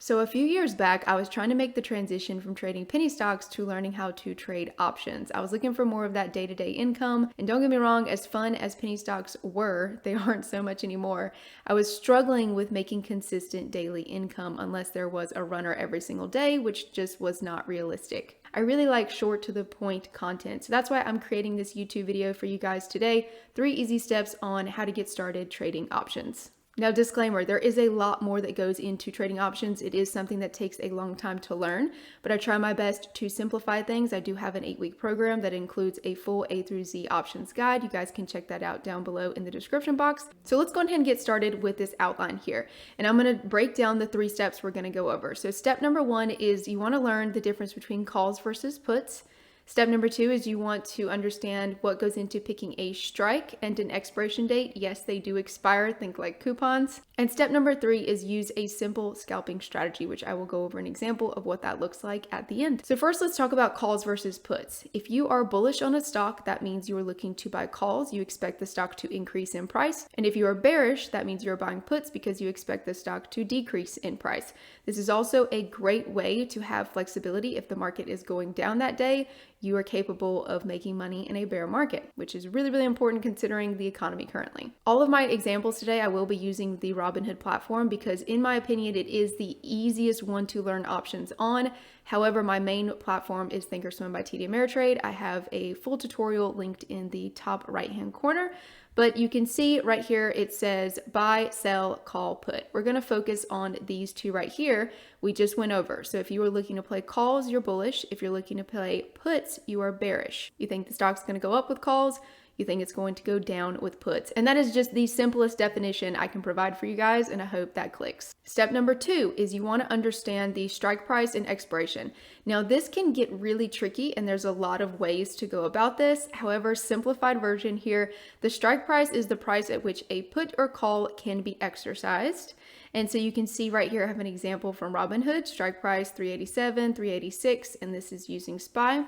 So a few years back, I was trying to make the transition from trading penny stocks to learning how to trade options. I was looking for more of that day-to-day income. And don't get me wrong, as fun as penny stocks were, they aren't so much anymore. I was struggling with making consistent daily income unless there was a runner every single day, which just was not realistic. I really like short to the point content. So that's why I'm creating this YouTube video for you guys today. 3 easy steps on how to get started trading options. Now, disclaimer, there is a lot more that goes into trading options. It is something that takes a long time to learn, but I try my best to simplify things. I do have an 8-week program that includes a full A through Z options guide. You guys can check that out down below in the description box. So let's go ahead and get started with this outline here. And I'm going to break down the 3 steps we're going to go over. So step number 1 is you want to learn the difference between calls versus puts. Step number 2 is you want to understand what goes into picking a strike and an expiration date. Yes, they do expire, think like coupons. And step number 3 is use a simple scalping strategy, which I will go over an example of what that looks like at the end. So first, let's talk about calls versus puts. If you are bullish on a stock, that means you are looking to buy calls. You expect the stock to increase in price. And if you are bearish, that means you're buying puts because you expect the stock to decrease in price. This is also a great way to have flexibility. If the market is going down that day, you are capable of making money in a bear market, which is really, really important considering the economy currently. All of my examples today, I will be using the Robinhood platform because in my opinion, it is the easiest one to learn options on. However, my main platform is Thinkorswim by TD Ameritrade. I have a full tutorial linked in the top right-hand corner. But you can see right here, it says buy, sell, call, put. We're going to focus on these 2 right here we just went over. So if you are looking to play calls, you're bullish. If you're looking to play puts, you are bearish. You think the stock's going to go up with calls. You think it's going to go down with puts. And that is just the simplest definition I can provide for you guys, and I hope that clicks. Step number 2 is you want to understand the strike price and expiration. Now, this can get really tricky, and there's a lot of ways to go about this. However, simplified version here, the strike price is the price at which a put or call can be exercised. And so you can see right here, I have an example from Robinhood, strike price 387, 386, and this is using SPY.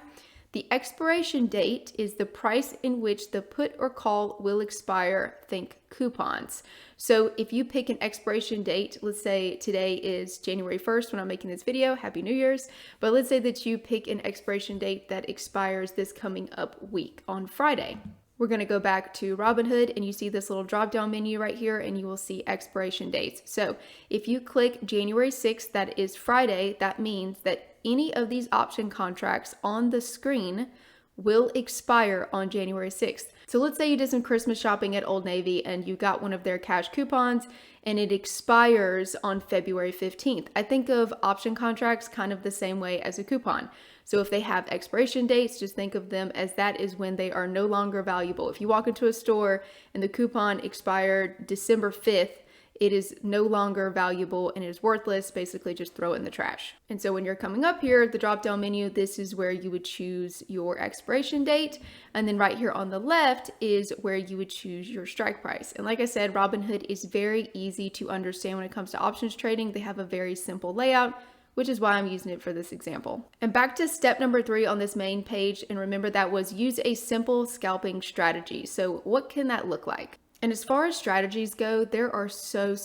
The expiration date is the price in which the put or call will expire, think coupons. So if you pick an expiration date, let's say today is January 1st when I'm making this video, Happy New Year's, but let's say that you pick an expiration date that expires this coming up week on Friday. We're going to go back to Robinhood and you see this little drop down menu right here and you will see expiration dates. So if you click January 6th, that is Friday, that means that any of these option contracts on the screen will expire on January 6th. So let's say you did some Christmas shopping at Old Navy and you got one of their cash coupons and it expires on February 15th. I think of option contracts kind of the same way as a coupon. So if they have expiration dates, just think of them as that is when they are no longer valuable. If you walk into a store and the coupon expired December 5th, it is no longer valuable and it is worthless. Basically just throw it in the trash. And so when you're coming up here, the drop down menu, this is where you would choose your expiration date. And then right here on the left is where you would choose your strike price. And like I said, Robinhood is very easy to understand when it comes to options trading. They have a very simple layout, which is why I'm using it for this example. And back to step number 3 on this main page. And remember that was use a simple scalping strategy. So what can that look like? And as far as strategies go, there are so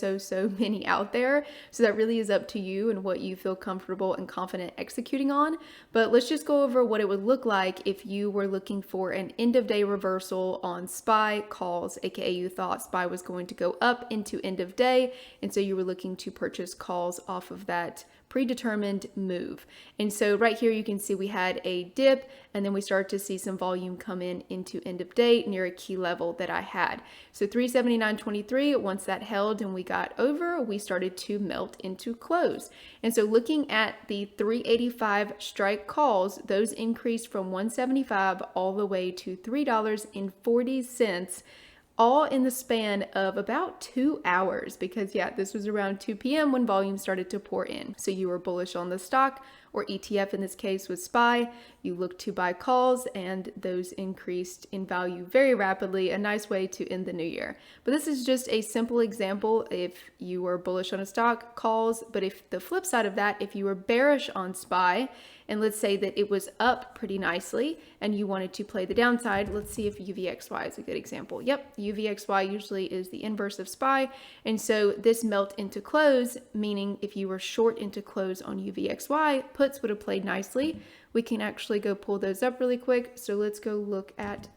many out there. So that really is up to you and what you feel comfortable and confident executing on. But let's just go over what it would look like if you were looking for an end of day reversal on SPY calls, aka you thought SPY was going to go up into end of day. And so you were looking to purchase calls off of that predetermined move. And so right here you can see we had a dip and then we started to see some volume come in into end of day near a key level that I had. So 379.23, once that held and we got over, we started to melt into close. And so looking at the 385 strike calls, those increased from 175 all the way to $3.40, all in the span of about 2 hours, because yeah, this was around 2 p.m. when volume started to pour in. So you were bullish on the stock, or ETF in this case was SPY. You looked to buy calls and those increased in value very rapidly, a nice way to end the new year. But this is just a simple example if you were bullish on a stock, calls, but if the flip side of that, if you were bearish on SPY and let's say that it was up pretty nicely and you wanted to play the downside. Let's see if UVXY is a good example. Yep, UVXY usually is the inverse of SPY, and so this melt into close, meaning if you were short into close on UVXY, puts would have played nicely. We can actually go pull those up really quick. So let's go look at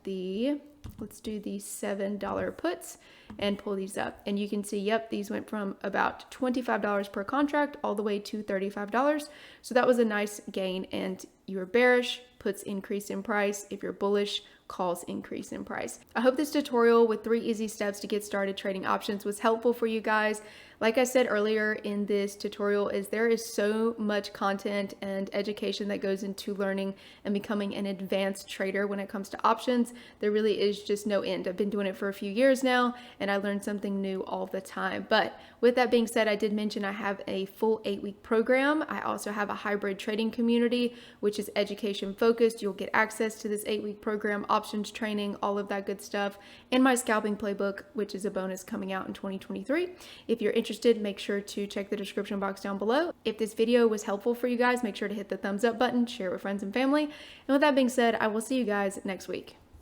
let's do the $7 puts and pull these up. And you can see, yep, these went from about $25 per contract all the way to $35. So that was a nice gain. And you're bearish, puts increase in price. If you're bullish, calls increase in price. I hope this tutorial with 3 easy steps to get started trading options was helpful for you guys. Like I said earlier in this tutorial, there is so much content and education that goes into learning and becoming an advanced trader when it comes to options. There really is just no end. I've been doing it for a few years now, and I learn something new all the time. But with that being said, I did mention I have a full 8-week program. I also have a hybrid trading community, which is education focused. You'll get access to this 8-week program, options training, all of that good stuff, and my scalping playbook, which is a bonus coming out in 2023. If you're interested, make sure to check the description box down below. If this video was helpful for you guys, make sure to hit the thumbs up button, share it with friends and family. And with that being said, I will see you guys next week.